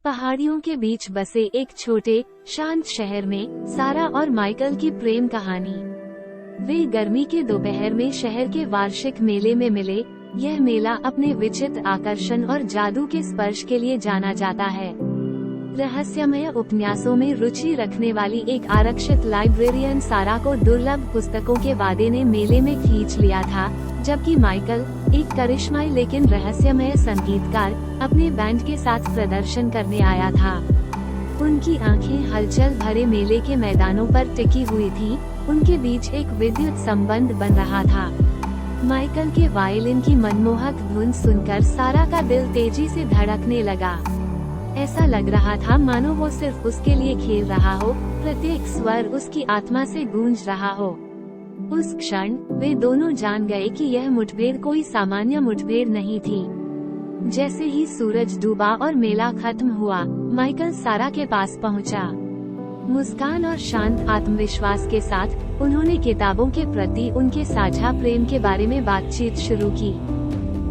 पहाड़ियों के बीच बसे एक छोटे शांत शहर में सारा और माइकल की प्रेम कहानी। वे गर्मी के दोपहर में शहर के वार्षिक मेले में मिले। यह मेला अपने विचित्र आकर्षण और जादू के स्पर्श के लिए जाना जाता है। रहस्यमय उपन्यासों में रुचि रखने वाली एक आरक्षित लाइब्रेरियन सारा को दुर्लभ पुस्तकों के वादे ने मेले में खींच लिया था, जबकि माइकल, एक करिश्माई लेकिन रहस्यमय संगीतकार, अपने बैंड के साथ प्रदर्शन करने आया था। उनकी आंखें हलचल भरे मेले के मैदानों पर टिकी हुई थीं। उनके बीच एक विद्युत संबंध बन रहा था। माइकल के वायलिन की मनमोहक धुन सुनकर सारा का दिल तेजी से धड़कने लगा। ऐसा लग रहा था मानो वो सिर्फ उसके लिए खेल रहा हो, प्रत्येक स्वर उसकी आत्मा से गूंज रहा हो। उस क्षण वे दोनों जान गए कि यह मुठभेड़ कोई सामान्य मुठभेड़ नहीं थी। जैसे ही सूरज डूबा और मेला खत्म हुआ, माइकल सारा के पास पहुंचा। मुस्कान और शांत आत्मविश्वास के साथ उन्होंने किताबों के प्रति उनके साझा प्रेम के बारे में बातचीत शुरू की।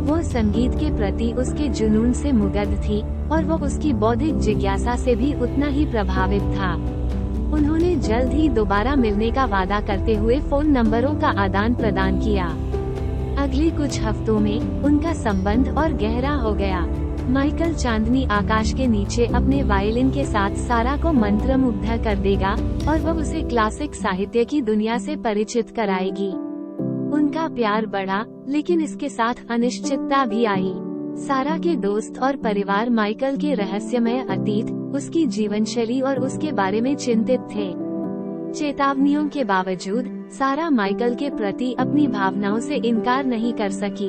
वो संगीत के प्रति उसके जुनून से मुग्ध थी और वो उसकी बौद्धिक जिज्ञासा से भी उतना ही प्रभावित था। उन्होंने जल्द ही दोबारा मिलने का वादा करते हुए फोन नंबरों का आदान प्रदान किया। अगले कुछ हफ्तों में उनका संबंध और गहरा हो गया। माइकल चांदनी आकाश के नीचे अपने वायलिन के साथ सारा को मंत्रमुग्ध कर देगा और वह उसे क्लासिक साहित्य की दुनिया से परिचित कराएगी। उनका प्यार बढ़ा, लेकिन इसके साथ अनिश्चितता भी आई। सारा के दोस्त और परिवार माइकल के रहस्यमय अतीत, उसकी जीवनशैली और उसके बारे में चिंतित थे। चेतावनियों के बावजूद सारा माइकल के प्रति अपनी भावनाओं से इनकार नहीं कर सकी।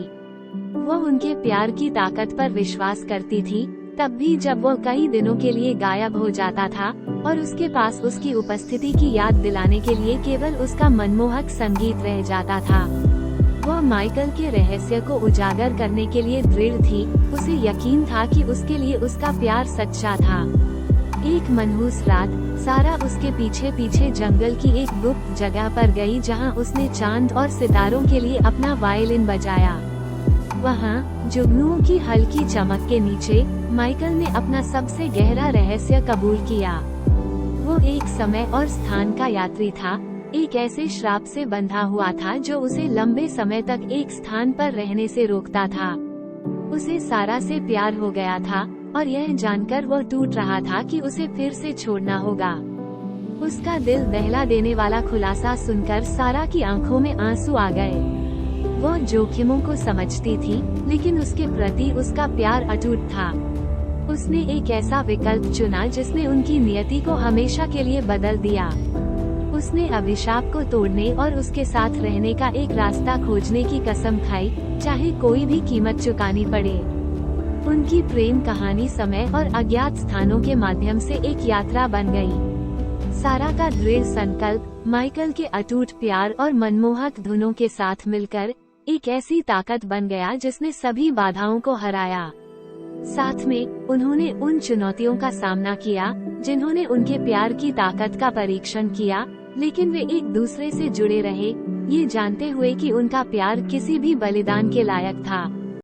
वो उनके प्यार की ताकत पर विश्वास करती थी, तब भी जब वो कई दिनों के लिए गायब हो जाता था और उसके पास उसकी उपस्थिति की याद दिलाने के लिए केवल उसका मनमोहक संगीत रह जाता था। वह माइकल के रहस्य को उजागर करने के लिए दृढ़ थी। उसे यकीन था कि उसके लिए उसका प्यार सच्चा था। एक मनहूस रात सारा उसके पीछे पीछे जंगल की एक गुप्त जगह पर गई, जहां उसने चांद और सितारों के लिए अपना वायलिन बजाया। वहां जुगनुओं की हल्की चमक के नीचे माइकल ने अपना सबसे गहरा रहस्य कबूल किया। वो एक समय और स्थान का यात्री था, एक ऐसे श्राप से बंधा हुआ था जो उसे लंबे समय तक एक स्थान पर रहने से रोकता था। उसे सारा से प्यार हो गया था और यह जानकर वो टूट रहा था कि उसे फिर से छोड़ना होगा। उसका दिल दहला देने वाला खुलासा सुनकर सारा की आंखों में आंसू आ गए। वो जोखिमों को समझती थी, लेकिन उसके प्रति उसका प्यार अटूट था। उसने एक ऐसा विकल्प चुना जिसने उनकी नियति को हमेशा के लिए बदल दिया। उसने अभिशाप को तोड़ने और उसके साथ रहने का एक रास्ता खोजने की कसम खाई, चाहे कोई भी कीमत चुकानी पड़े। उनकी प्रेम कहानी समय और अज्ञात स्थानों के माध्यम से एक यात्रा बन गई। सारा का दृढ़ संकल्प माइकल के अटूट प्यार और मनमोहक धुनों के साथ मिलकर एक ऐसी ताकत बन गया जिसने सभी बाधाओं को हराया। साथ में उन्होंने उन चुनौतियों का सामना किया जिन्होंने उनके प्यार की ताकत का परीक्षण किया, लेकिन वे एक दूसरे से जुड़े रहे, ये जानते हुए कि उनका प्यार किसी भी बलिदान के लायक था।